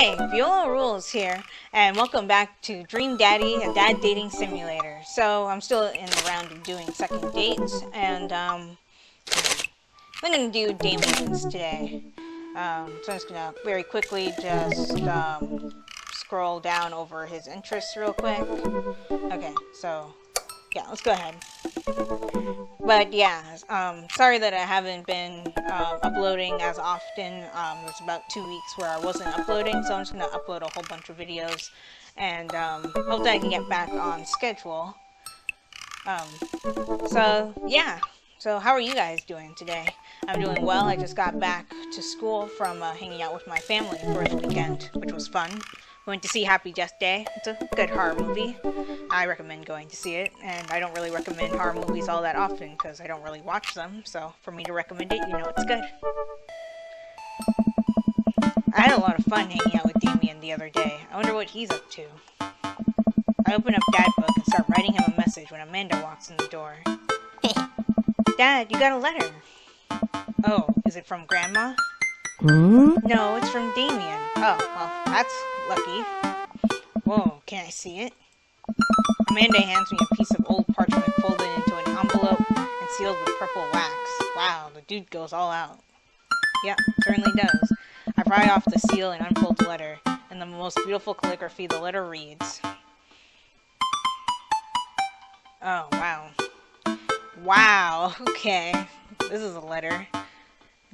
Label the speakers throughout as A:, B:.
A: Hey, Viola Rules here, and welcome back to Dream Daddy, a dad dating simulator. So, I'm still in the round of doing second dates, and I'm going to do Damien's today. So I'm just going to very quickly just scroll down over his interests real quick. Okay, so yeah, let's go ahead. But yeah, sorry that I haven't been uploading as often. There's about 2 weeks where I wasn't uploading, so I'm just going to upload a whole bunch of videos, and hope that I can get back on schedule. So yeah, so how are you guys doing today? I'm doing well. I just got back to school from hanging out with my family for the weekend, which was fun. Went to see Happy Death Day. It's a good horror movie. I recommend going to see it, and I don't really recommend horror movies all that often because I don't really watch them, so for me to recommend it, you know it's good. I had a lot of fun hanging out with Damien the other day. I wonder what he's up to. I open up Dad Book and start writing him a message when Amanda walks in the door. Dad, you got a letter. Oh, is it from Grandma? No, it's from Damien. Oh, well, that's lucky. Whoa, can I see it? Amanda hands me a piece of old parchment folded into an envelope and sealed with purple wax. Wow, the dude goes all out. Yep, certainly does. I pry off the seal and unfold the letter. In the most beautiful calligraphy, the letter reads... Oh, wow. Wow, okay. This is a letter.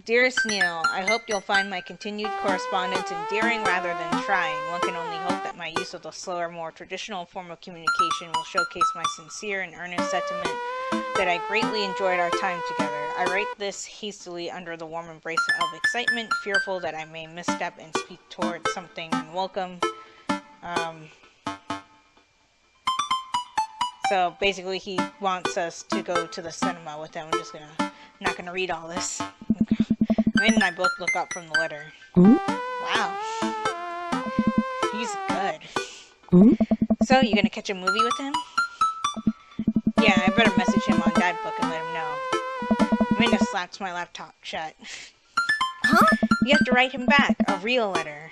A: Dearest Neil, I hope you'll find my continued correspondence endearing rather than trying. One can only hope that my use of the slower, more traditional form of communication will showcase my sincere and earnest sentiment that I greatly enjoyed our time together. I write this hastily under the warm embrace of excitement, fearful that I may misstep and speak towards something unwelcome. So basically he wants us to go to the cinema with him. Not gonna read all this. Amanda and I both look up from the letter. Wow. He's good. So, you gonna catch a movie with him? Yeah, I better message him on Dad Book and let him know. Amanda slaps my laptop shut. Huh? You have to write him back, a real letter.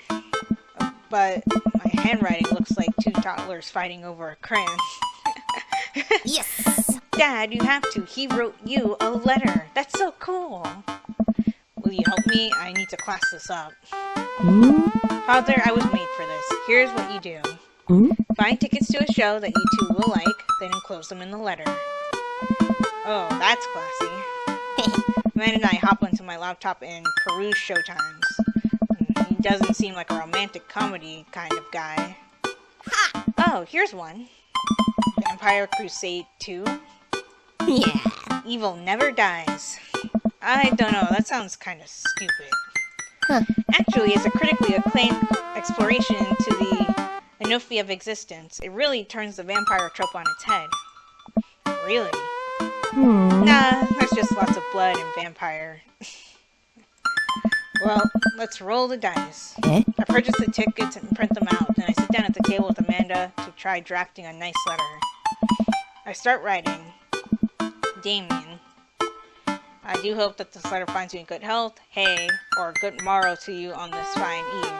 A: But my handwriting looks like two toddlers fighting over a crayon.
B: Yes!
A: Dad, you have to. He wrote you a letter. That's so cool. Will you help me? I need to class this up. Father, I was made for this. Here's what you do. Find tickets to a show that you two will like, then enclose them in the letter. Oh, that's classy. Amanda and I hop onto my laptop and peruse showtimes. He doesn't seem like a romantic comedy kind of guy. Ha! Oh, here's one. Vampire Crusade 2.
B: Yeah.
A: Evil never dies. I don't know, that sounds kind of stupid.
B: Huh.
A: Actually, it's a critically acclaimed exploration into the Enophia of existence. It really turns the vampire trope on its head. Really? Nah, there's just lots of blood and vampire. Well, let's roll the dice. I purchase the tickets and print them out, then I sit down at the table with Amanda to try drafting a nice letter. I start writing. Damien. I do hope that this letter finds you in good health, hey, or good morrow to you on this fine eve.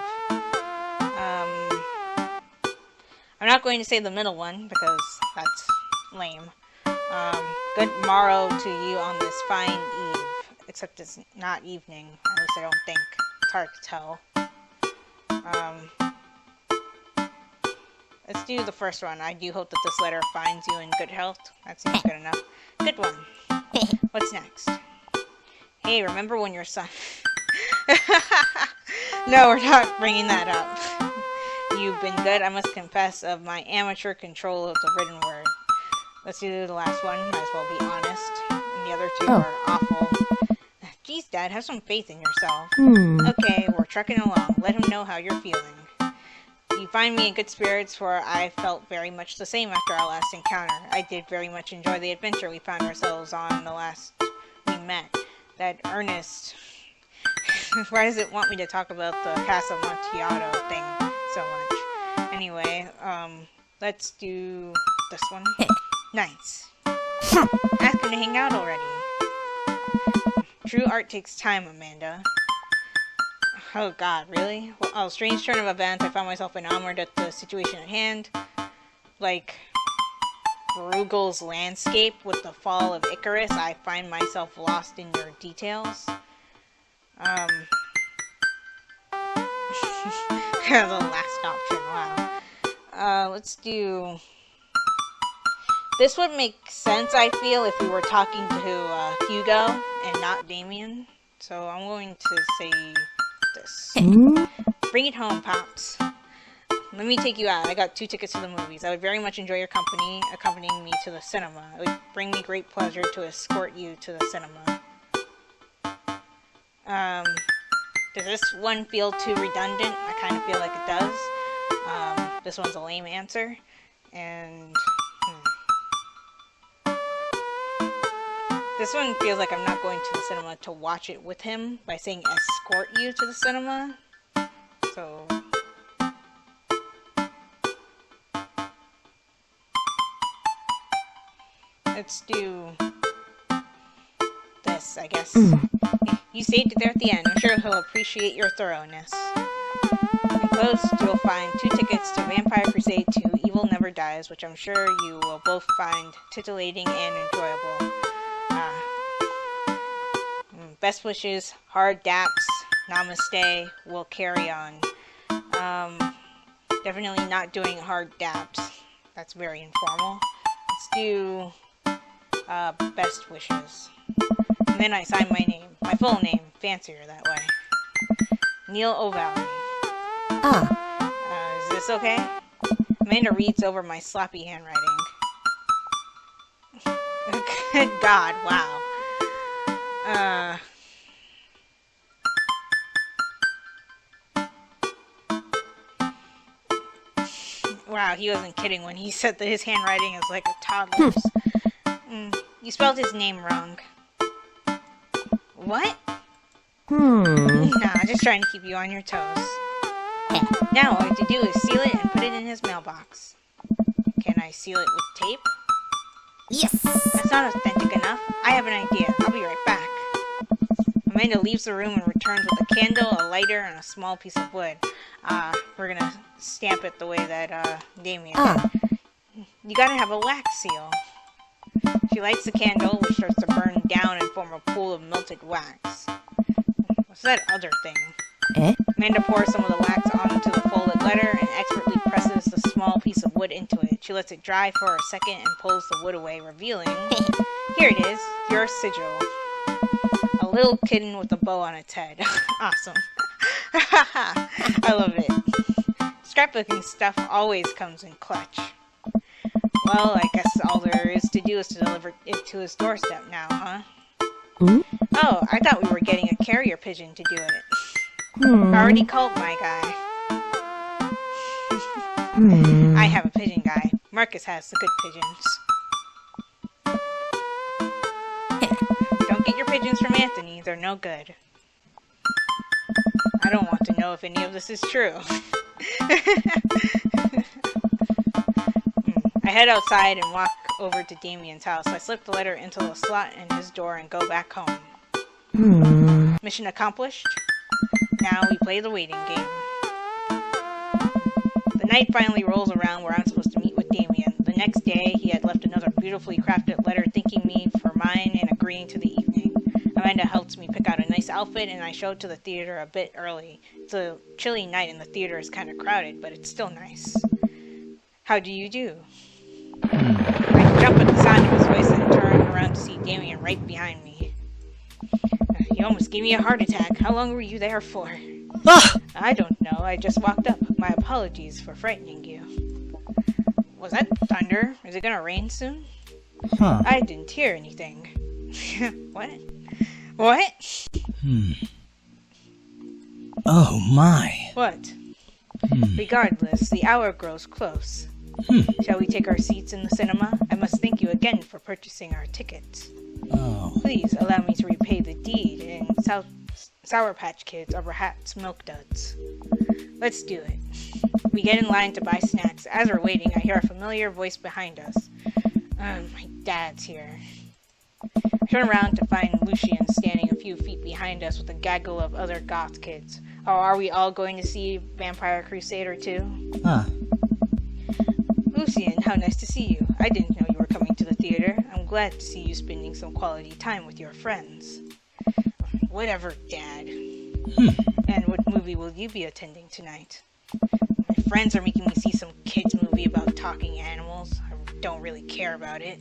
A: I'm not going to say the middle one, because that's lame. Good morrow to you on this fine eve. Except it's not evening, at least I don't think. It's hard to tell. Let's do the first one. I do hope that this letter finds you in good health. That seems good enough. Good one. What's next? Hey, remember when your son... No, we're not bringing that up. You've been good, I must confess, of my amateur control of the written word. Let's do the last one. Might as well be honest. And the other two are awful. Geez, Dad, have some faith in yourself. Okay, we're trucking along. Let him know how you're feeling. You find me in good spirits, for I felt very much the same after our last encounter. I did very much enjoy the adventure we found ourselves on the last we met. That Ernest... Why does it want me to talk about the Casa Amontillado thing so much? Anyway, let's do this one. Nice. Ask him to hang out already. True art takes time, Amanda. Oh god, really? Well, oh, strange turn of events. I found myself enamored at the situation at hand. Like Rugel's landscape with the fall of Icarus, I find myself lost in your details. The last option, wow. Let's do... This would make sense, I feel, if we were talking to Hugo and not Damien. So I'm going to say this. Bring it home, Pops. Let me take you out. I got 2 tickets to the movies. I would very much enjoy your company, accompanying me to the cinema. It would bring me great pleasure to escort you to the cinema. Does this one feel too redundant? I kind of feel like it does. This one's a lame answer. And... This one feels like I'm not going to the cinema to watch it with him by saying escort you to the cinema. So... Let's do this, I guess. You saved it there at the end. I'm sure he'll appreciate your thoroughness. Enclosed, you'll find 2 tickets to Vampire Crusade 2, Evil Never Dies, which I'm sure you will both find titillating and enjoyable. Best wishes, hard daps, namaste, we'll carry on. Definitely not doing hard daps. That's very informal. Let's do... best wishes. And then I sign my name. My full name. Fancier that way. Neil O'Valley. Is this okay? Amanda reads over my sloppy handwriting. Good God, wow. Wow, he wasn't kidding when he said that his handwriting is like a toddler's. You spelled his name wrong. What? Nah, just trying to keep you on your toes. Now all I have to do is seal it and put it in his mailbox. Can I seal it with tape?
B: Yes.
A: That's not authentic enough. I have an idea. I'll be right back. Amanda leaves the room and returns with a candle, a lighter, and a small piece of wood. We're gonna stamp it the way that Damien did. You gotta have a wax seal. She lights the candle, which starts to burn down and form a pool of melted wax. What's that other thing? Amanda pours some of the wax onto the folded letter and expertly presses the small piece of wood into it. She lets it dry for a second and pulls the wood away, revealing... Here it is, your sigil. A little kitten with a bow on its head. Awesome. I love it. Scrapbooking stuff always comes in clutch. Well, I guess all there is to do is to deliver it to his doorstep now, huh? Oh, I thought we were getting a carrier pigeon to do it. I already called my guy. I have a pigeon guy. Marcus has the good pigeons. Don't get your pigeons from Anthony, they're no good. I don't want to know if any of this is true. I head outside and walk over to Damien's house. I slip the letter into the slot in his door and go back home. Mission accomplished. Now we play the waiting game. The night finally rolls around where I'm supposed to meet with Damien. The next day, he had left another beautifully crafted letter thanking me for mine and agreeing to the evening. Amanda helps me pick out a nice outfit, and I show to the theater a bit early. It's a chilly night and the theater is kind of crowded, but it's still nice. How do you do? I jump at the sound of his voice and turn around to see Damien right behind me. You almost gave me a heart attack. How long were you there for? I don't know. I just walked up. My apologies for frightening you. Was that thunder? Is it gonna rain soon? I didn't hear anything. What? What?
C: Oh my.
A: What? Regardless, the hour grows close. Shall we take our seats in the cinema? I must thank you again for purchasing our tickets.
C: Oh.
A: Please allow me to repay the deed in Sour Patch Kids or perhaps Milk Duds. Let's do it. We get in line to buy snacks. As we're waiting, I hear a familiar voice behind us. My dad's here. I turn around to find Lucian standing a few feet behind us with a gaggle of other goth kids. Oh, are we all going to see Vampire Crusader too?
C: Huh.
A: Lucian, how nice to see you. I didn't know you were coming to the theater. I'm glad to see you spending some quality time with your friends. Whatever, Dad. And what movie will you be attending tonight? My friends are making me see some kids movie about talking animals. I don't really care about it.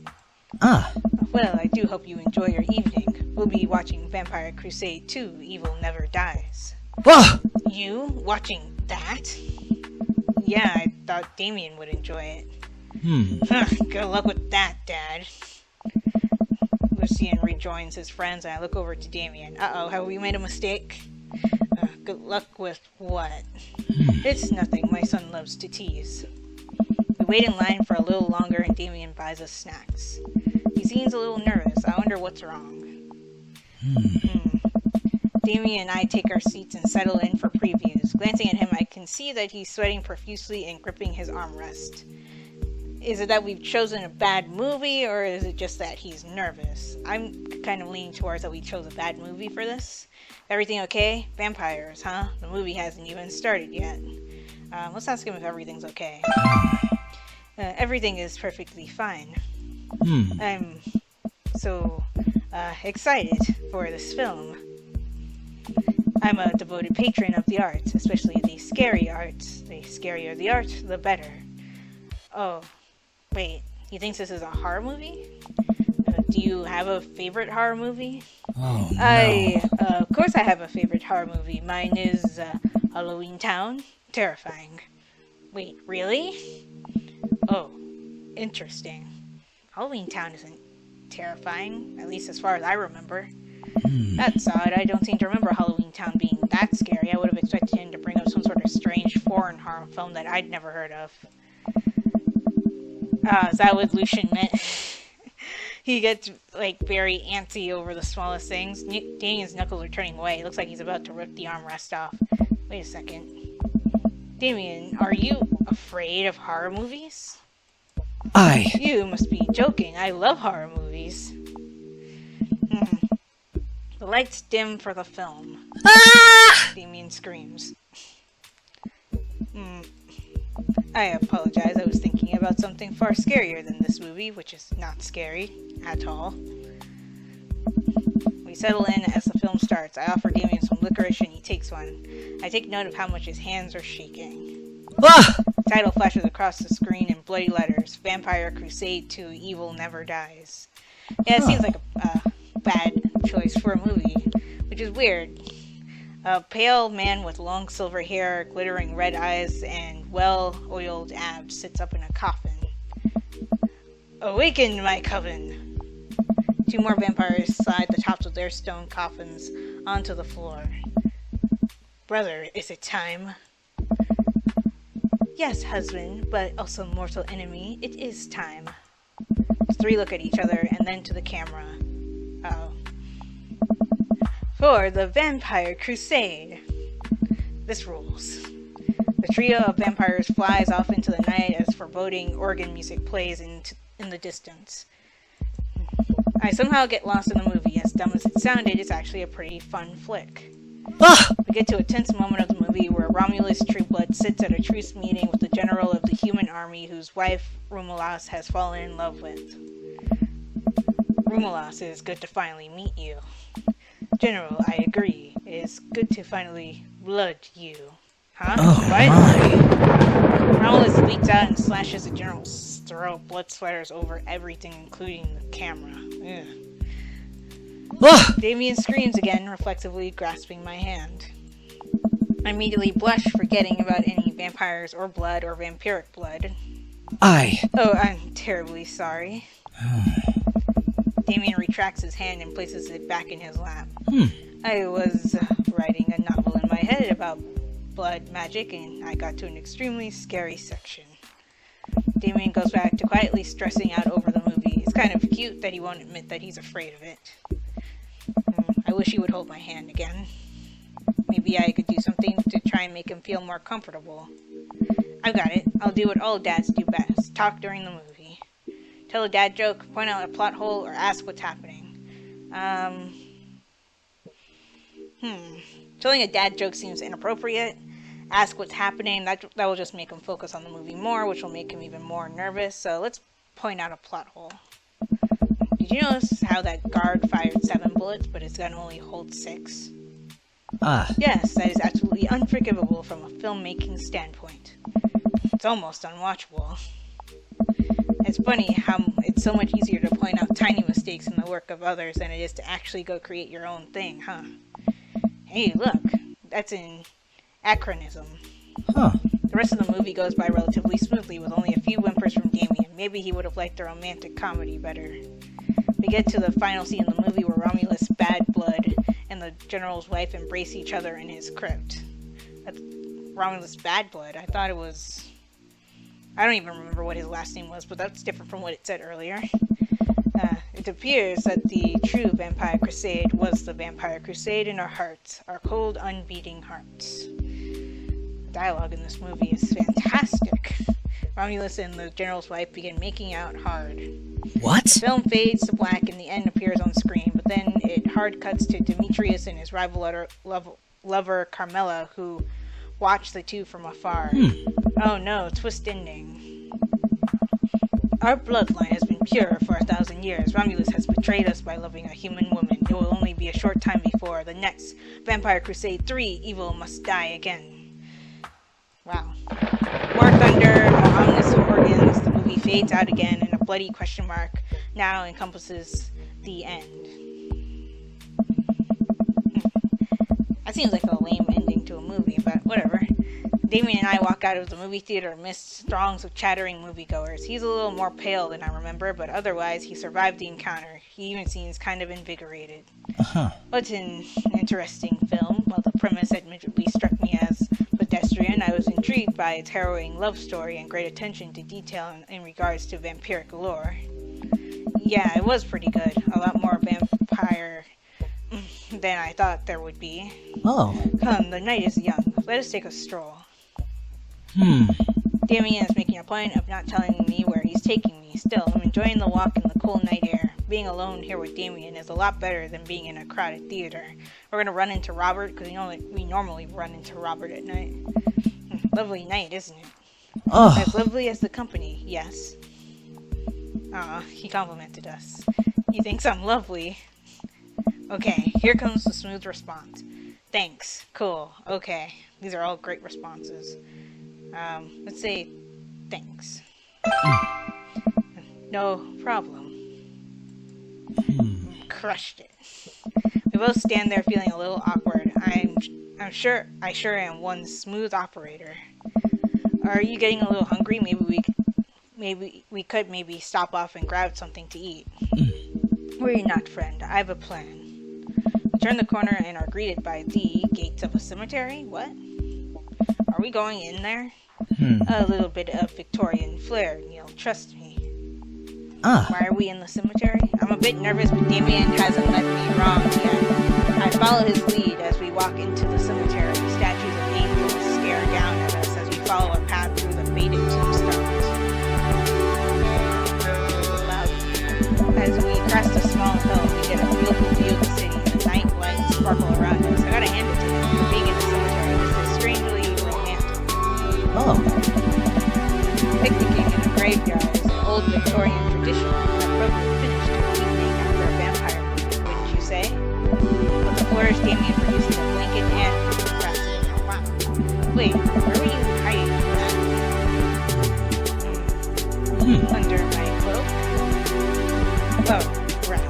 C: Ah.
A: Well, I do hope you enjoy your evening. We'll be watching Vampire Crusade 2, Evil Never Dies.
C: Ah!
A: You? Watching that? Yeah, I thought Damien would enjoy it. Good luck with that, Dad. Lucian rejoins his friends and I look over to Damien. Uh-oh, have we made a mistake? Good luck with what? It's nothing, my son loves to tease. We wait in line for a little longer and Damien buys us snacks. He seems a little nervous. I wonder what's wrong. Damien and I take our seats and settle in for previews. Glancing at him, I can see that he's sweating profusely and gripping his armrest. Is it that we've chosen a bad movie, or is it just that he's nervous? I'm kind of leaning towards that we chose a bad movie for this. Everything okay? Vampires, huh? The movie hasn't even started yet. Let's ask him if everything's okay. Everything is perfectly fine. I'm so excited for this film. I'm a devoted patron of the arts, especially the scary arts. The scarier the art, the better. Oh, wait, he thinks this is a horror movie? Do you have a favorite horror movie?
C: Oh, no.
A: Of course I have a favorite horror movie. Mine is Halloween Town. Terrifying. Wait, really? Oh, interesting. Halloween Town isn't terrifying, at least as far as I remember. That's odd. I don't seem to remember Halloween Town being that scary. I would have expected him to bring up some sort of strange foreign horror film that I'd never heard of. Is that what Lucian meant? He gets, like, very antsy over the smallest things. Damien's knuckles are turning away. It looks like he's about to rip the armrest off. Wait a second. Damien, are you afraid of horror movies? You must be joking. I love horror movies. The lights dim for the film.
C: Ah!
A: Damien screams. I apologize. I was thinking about something far scarier than this movie, which is not scary at all. We settle in as the film starts. I offer Damien some licorice and he takes one. I take note of how much his hands are shaking.
C: Ah!
A: The title flashes across the screen in bloody letters. Vampire Crusade 2, Evil Never Dies. Yeah, it seems like a bad choice for a movie, which is weird. A pale man with long silver hair, glittering red eyes, and well-oiled abs sits up in a coffin. Awaken, my coven! Two more vampires slide the tops of their stone coffins onto the floor. Brother, is it time? Yes, husband, but also mortal enemy, it is time. The three look at each other and then to the camera. Uh-oh. For the Vampire Crusade. This rules. The trio of vampires flies off into the night as foreboding organ music plays in the distance. I somehow get lost in the movie. As dumb as it sounded, it's actually a pretty fun flick.
C: Ah!
A: We get to a tense moment of the movie where Romulus Trueblood sits at a truce meeting with the general of the human army whose wife Romulus has fallen in love with. Romulus, it is good to finally meet you. General, I agree. It is good to finally blood you. Huh?
C: Oh,
A: what? Romulus leaps out and slashes the general's throat. Blood splatters over everything, including the camera. Ugh.
C: Ah!
A: Damien screams again, reflexively grasping my hand. I immediately blush, forgetting about any vampires or blood or vampiric blood. Oh, I'm terribly sorry. Damien retracts his hand and places it back in his lap. I was writing a novel in my head about blood magic, and I got to an extremely scary section. Damien goes back to quietly stressing out over the movie. It's kind of cute that he won't admit that he's afraid of it. I wish he would hold my hand again. Maybe I could do something to try and make him feel more comfortable. I've got it. I'll do what all dads do best. Talk during the movie. Tell a dad joke, point out a plot hole, or ask what's happening. Telling a dad joke seems inappropriate. Ask what's happening. That will just make him focus on the movie more, which will make him even more nervous. So let's point out a plot hole. Did you notice how that guard fired 7 bullets, but his gun only holds 6? Yes, that is absolutely unforgivable from a filmmaking standpoint. It's almost unwatchable. It's funny how it's so much easier to point out tiny mistakes in the work of others than it is to actually go create your own thing, huh? Hey, look, that's an anachronism. The rest of the movie goes by relatively smoothly with only a few whimpers from Damien. Maybe he would have liked the romantic comedy better. We get to the final scene in the movie where Romulus Bad Blood and the General's wife embrace each other in his crypt. That's Romulus Bad Blood. I thought it was... I don't even remember what his last name was, but that's different from what it said earlier. It appears that the true Vampire Crusade was the Vampire Crusade in our hearts, our cold, unbeating hearts. The dialogue in this movie is fantastic. Romulus and the General's wife begin making out hard.
C: What?
A: The film fades to black and the end appears on screen, but then it hard cuts to Demetrius and his rival lover Carmela, who watch the two from afar. Oh no, twist ending. Our bloodline has been pure for 1,000 years. Romulus has betrayed us by loving a human woman. It will only be a short time before the next Vampire Crusade 3, evil must die again. Wow. More thunder, more ominous organs, the movie fades out again, and a bloody question mark now encompasses the end. That seems like a lame ending to a movie, but whatever. Damien and I walk out of the movie theater amidst throngs of chattering moviegoers. He's a little more pale than I remember, but otherwise he survived the encounter. He even seems kind of invigorated. What an interesting film. While the premise admittedly struck me as pedestrian, I was intrigued by its harrowing love story and great attention to detail in regards to vampiric lore. Yeah, it was pretty good. A lot more vampire than I thought there would be. Come, the night is young. Let us take a stroll. Damien is making a point of not telling me where he's taking me. Still, I'm enjoying the walk in the cool night air. Being alone here with Damien is a lot better than being in a crowded theater. We're gonna run into Robert, because we normally run into Robert at night. Lovely night, isn't it? As lovely as the company, yes. He complimented us. He thinks I'm lovely. Okay, here comes the smooth response. Thanks. Cool. Okay. These are all great responses. Let's say thanks. No problem. Crushed it. We both stand there feeling a little awkward. I sure am one smooth operator. Are you getting a little hungry? Maybe we could stop off and grab something to eat. Worry not, friend. I have a plan. We turn the corner and are greeted by the gates of a cemetery. What? Are we going in there? A little bit of Victorian flair, Neil. Trust me. Why are we in the cemetery? I'm a bit nervous, but Damien hasn't led me wrong yet. I follow his lead as we walk into the cemetery. Statues of angels stare down at us as we follow a path through the faded tombstones. As we crest a small hill, we get a beautiful view of the city. The night lights sparkle around us. I gotta hand it to him for being in the cemetery. This is strangely romantic. Picnicking in a graveyard is an old Victorian tradition, an appropriate finish to an evening after a vampire movie, wouldn't you say? With the flourish, Damien produces a blanket and presses it. Wow. Wait, where were you hiding that? Under my cloak? Oh, right.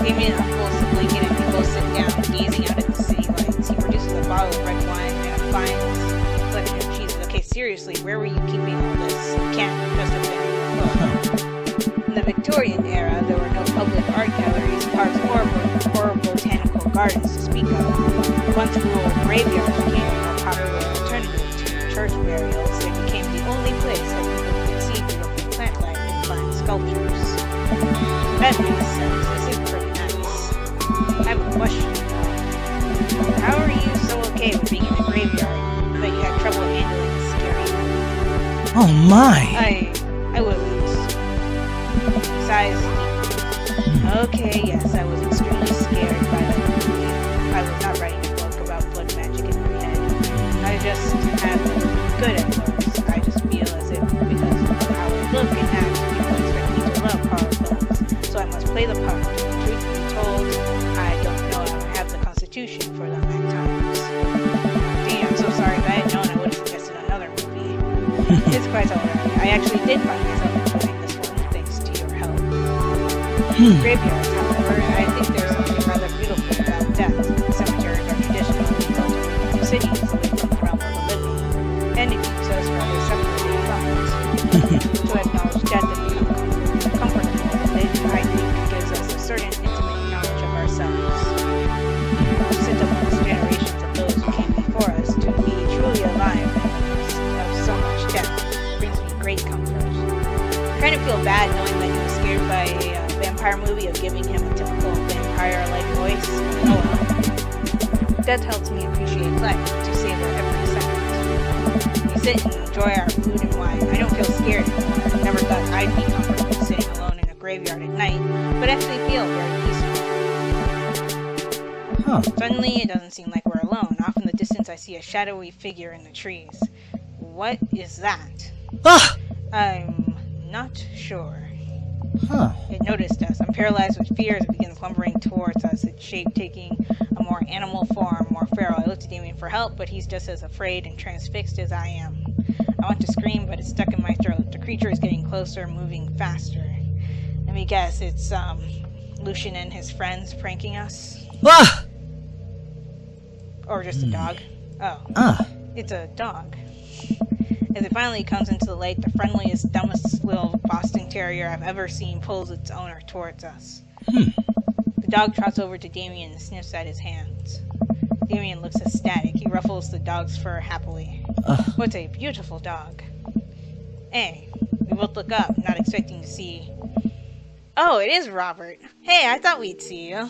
A: Damien unfolds the blanket and we both sit down, gazing out at the city lights. He produces a bottle of red wine and a fine selection of cheeses. Okay, seriously, where were you keeping all this? It can't just have been in your book. In the Victorian era, there were no public art galleries, parks, or botanical gardens to speak of. Once rural graveyards became a more popular alternative to church burials, they became the only place that people could see beautiful plant life and fine sculptures. That makes sense. This is pretty nice. I have a question though. How are you so okay with being in a graveyard, but you had trouble handling the scary one?
C: Oh my!
A: I wouldn't. Besides, okay, yes, I was extremely scared by that movie. I was not ready have been good at those. I just feel as if because of how I look and act, people expect me to love horror films. So I must play the part. Truth be told, I don't know if I have the constitution for them at times. Dang, I'm so sorry. If I had known, I would have suggested another movie. It's quite alright. I actually did find myself enjoying this one thanks to your help. Graveyards, however, I think there's something rather beautiful about death. Cemeteries are traditionally built away from cities, away from the realm of the living, and it keeps us rather separated from it. To acknowledge death and become comfortable with it, I think gives us a certain intimate knowledge of ourselves. Since amongst generations of those who came before us, to be truly alive in the midst of so much death brings me great comfort. I kind of feel bad knowing that he was scared by a vampire movie of giving him a typical vampire-like voice. Oh well. Death helps me appreciate life, to savor every second. We sit and enjoy our food and wine. I don't feel scared anymore. I never thought I'd be comfortable sitting alone in a graveyard at night, but actually feel very peaceful.
C: Huh.
A: Suddenly, it doesn't seem like we're alone. Off in the distance, I see a shadowy figure in the trees. What is that?
C: Ah!
A: I'm not sure.
C: Huh.
A: It noticed us. I'm paralyzed with fear as it begins lumbering towards us, its shape taking a more animal form, more feral. I look to Damien for help, but he's just as afraid and transfixed as I am. I want to scream, but it's stuck in my throat. The creature is getting closer, moving faster. Let me guess, it's Lucian and his friends pranking us?
C: Ah!
A: Or just a dog? Oh.
C: Ah.
A: It's a dog. As it finally comes into the light, the friendliest, dumbest little Boston Terrier I've ever seen pulls its owner towards us. The dog trots over to Damien and sniffs at his hands. Damien looks ecstatic. He ruffles the dog's fur happily. What a beautiful dog. Hey, we both look up, not expecting to see... Oh, it is Robert. Hey, I thought we'd see you.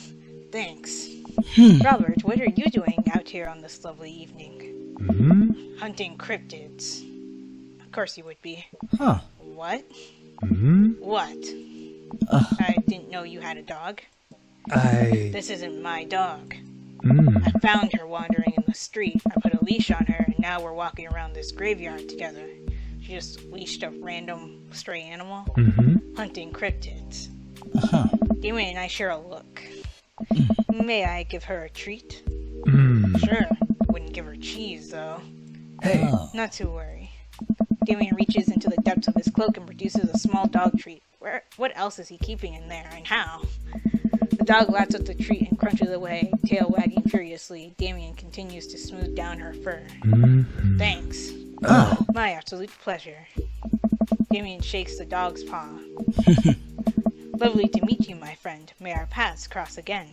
A: Thanks. Robert, what are you doing out here on this lovely evening? Hunting cryptids. Of course you would be.
C: Huh.
A: What? What? I didn't know you had a dog. This isn't my dog. I found her wandering in the street. I put a leash on her, and now we're walking around this graveyard together. She just leashed a random stray animal. Hunting cryptids. Damien and I share a look. May I give her a treat? Sure. Wouldn't give her cheese, though.
C: Hey.
A: Not to worry. Damien reaches into the depths of his cloak and produces a small dog treat. What else is he keeping in there, and how? The dog laps at the treat and crunches away, tail wagging furiously. Damien continues to smooth down her fur. Thanks. My absolute pleasure. Damien shakes the dog's paw. Lovely to meet you, my friend. May our paths cross again.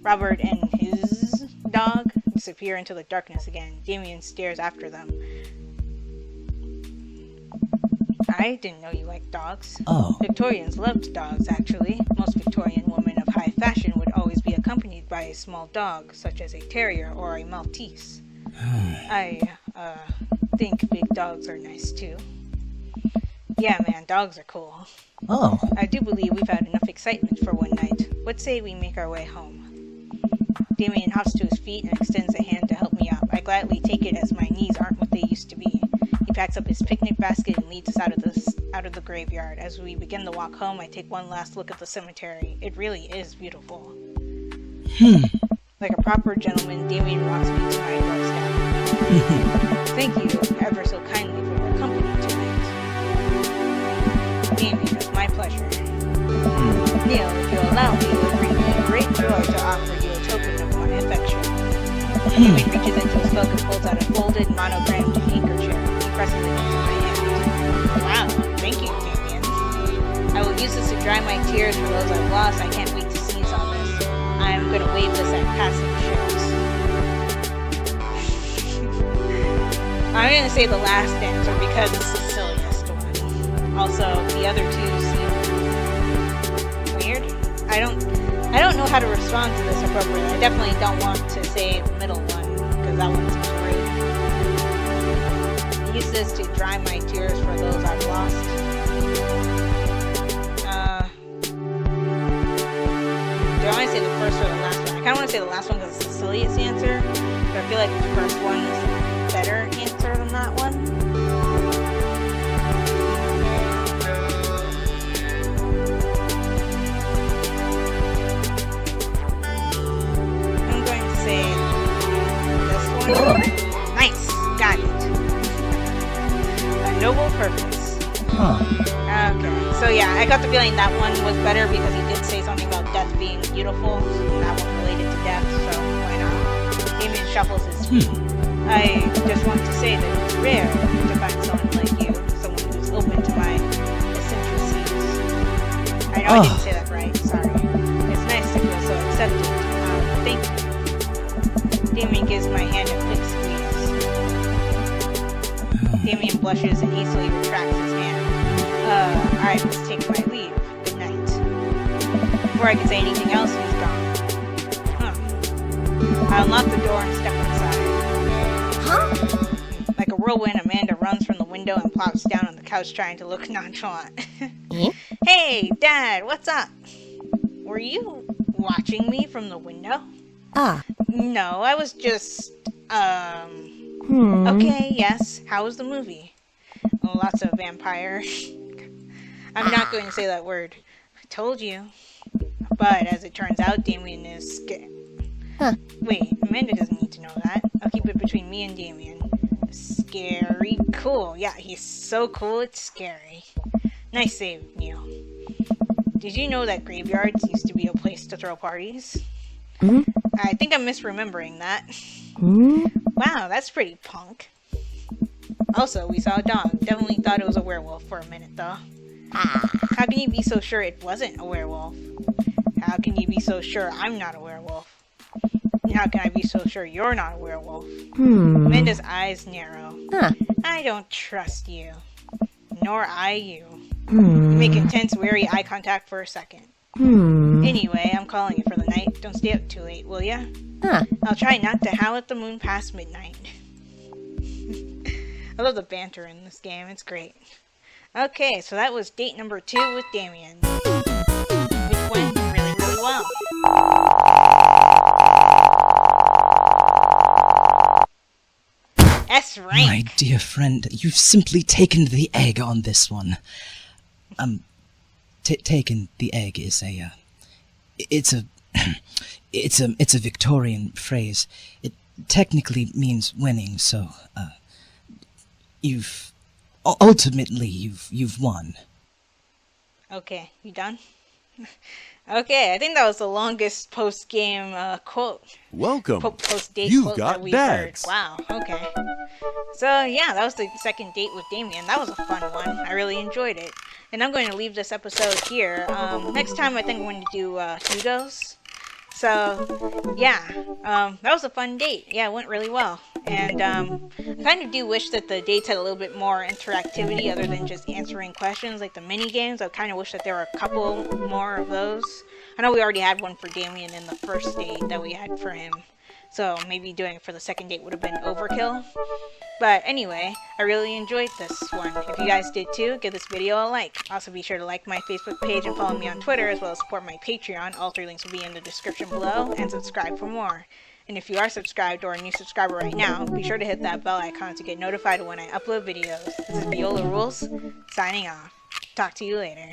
A: Robert and his dog disappear into the darkness again. Damien stares after them. I didn't know you liked dogs. Victorians loved dogs, actually. Most Victorian women of high fashion would always be accompanied by a small dog, such as a terrier or a Maltese. I think big dogs are nice, too. Yeah, man, dogs are cool. I do believe we've had enough excitement for one night. What say we make our way home? Damien hops to his feet and extends a hand to help me up. I gladly take it as my knees aren't what they used to be. He packs up his picnic basket and leads us out of the graveyard. As we begin the walk home, I take one last look at the cemetery. It really is beautiful. Like a proper gentleman, Damien walks me to my doorstep. Thank you ever so kindly for your company tonight. Damien, it's my pleasure. Neil, if you allow me, it would bring me great joy to offer you a token of my affection. Damien reaches into his cloak and pulls out a folded, monogrammed handkerchief. He presses it into my hand. Wow, thank you, Damien. I will use this to dry my tears for those I've lost. I can't wait to sneeze on this. I'm going to wave this at passing ships. I'm going to say the last answer because it's the silliest one. Also, the other two seem weird. I don't know how to respond to this appropriately. I definitely don't want to say the middle one because that one seems rude. Use this to dry my tears for those I've lost. Do I want to say the first or the last one? I kind of want to say the last one because it's the silliest answer, but I feel like the first one is the better answer. faster than that one. I'm going to say this one. Nice, got it. A noble purpose.
C: Huh.
A: Okay, so yeah, I got the feeling that one was better because he did say something about death being beautiful. And that one related to death, so why not? Damien shuffles his feet. I just want to say that it's rare to find someone like you, someone who's open to my eccentricities. I know I didn't say that right, sorry. It's nice to feel so accepted. Thank you. Damien gives my hand a quick squeeze. Damien blushes and hastily retracts his hand. I must take my leave. Good night. Before I can say anything else, he's gone. I unlock the door and step inside.
B: Huh?
A: Like a whirlwind, Amanda runs from the window and plops down on the couch trying to look nonchalant. Hey, Dad, what's up? Were you watching me from the window? No, I was just, Okay, yes. How was the movie? Lots of vampire. I'm not going to say that word. I told you. But as it turns out, Damien is scared. Wait, Amanda doesn't need to know that. I'll keep it between me and Damien. Scary cool. Yeah, he's so cool, it's scary. Nice save, Neil. Did you know that graveyards used to be a place to throw parties? I think I'm misremembering that. Wow, that's pretty punk. Also, we saw a dog. Definitely thought it was a werewolf for a minute, though. How can you be so sure it wasn't a werewolf? How can you be so sure I'm not a werewolf? How can I be so sure you're not a werewolf? Amanda's eyes narrow. I don't trust you. Nor I you. You make intense, wary eye contact for a second. Anyway, I'm calling it for the night. Don't stay up too late, will ya? I'll try not to howl at the moon past midnight. I love the banter in this game. It's great. Okay, so that was date number 2 with Damien. Which went really, really well. S rank.
D: My dear friend, you've simply taken the egg on this one. Taken the egg is it's a Victorian phrase. It technically means winning, so, ultimately, you've won.
A: Okay, you done? Okay, I think that was the longest post-game quote.
E: Welcome.
A: Post-date
E: You've
A: quote
E: got
A: that we've
E: dads.
A: heard. Wow, okay. So, yeah, that was the second date with Damien. That was a fun one. I really enjoyed it. And I'm going to leave this episode here. Next time, I think I'm going to do Hugo's. So, yeah, that was a fun date. Yeah, it went really well. And I kind of do wish that the dates had a little bit more interactivity other than just answering questions like the mini games. I kind of wish that there were a couple more of those. I know we already had one for Damien in the first date that we had for him. So maybe doing it for the second date would have been overkill. But anyway, I really enjoyed this one. If you guys did too, give this video a like. Also be sure to like my Facebook page and follow me on Twitter, as well as support my Patreon. All 3 links will be in the description below, and subscribe for more. And if you are subscribed or a new subscriber right now, be sure to hit that bell icon to get notified when I upload videos. This is Viola Rules, signing off. Talk to you later.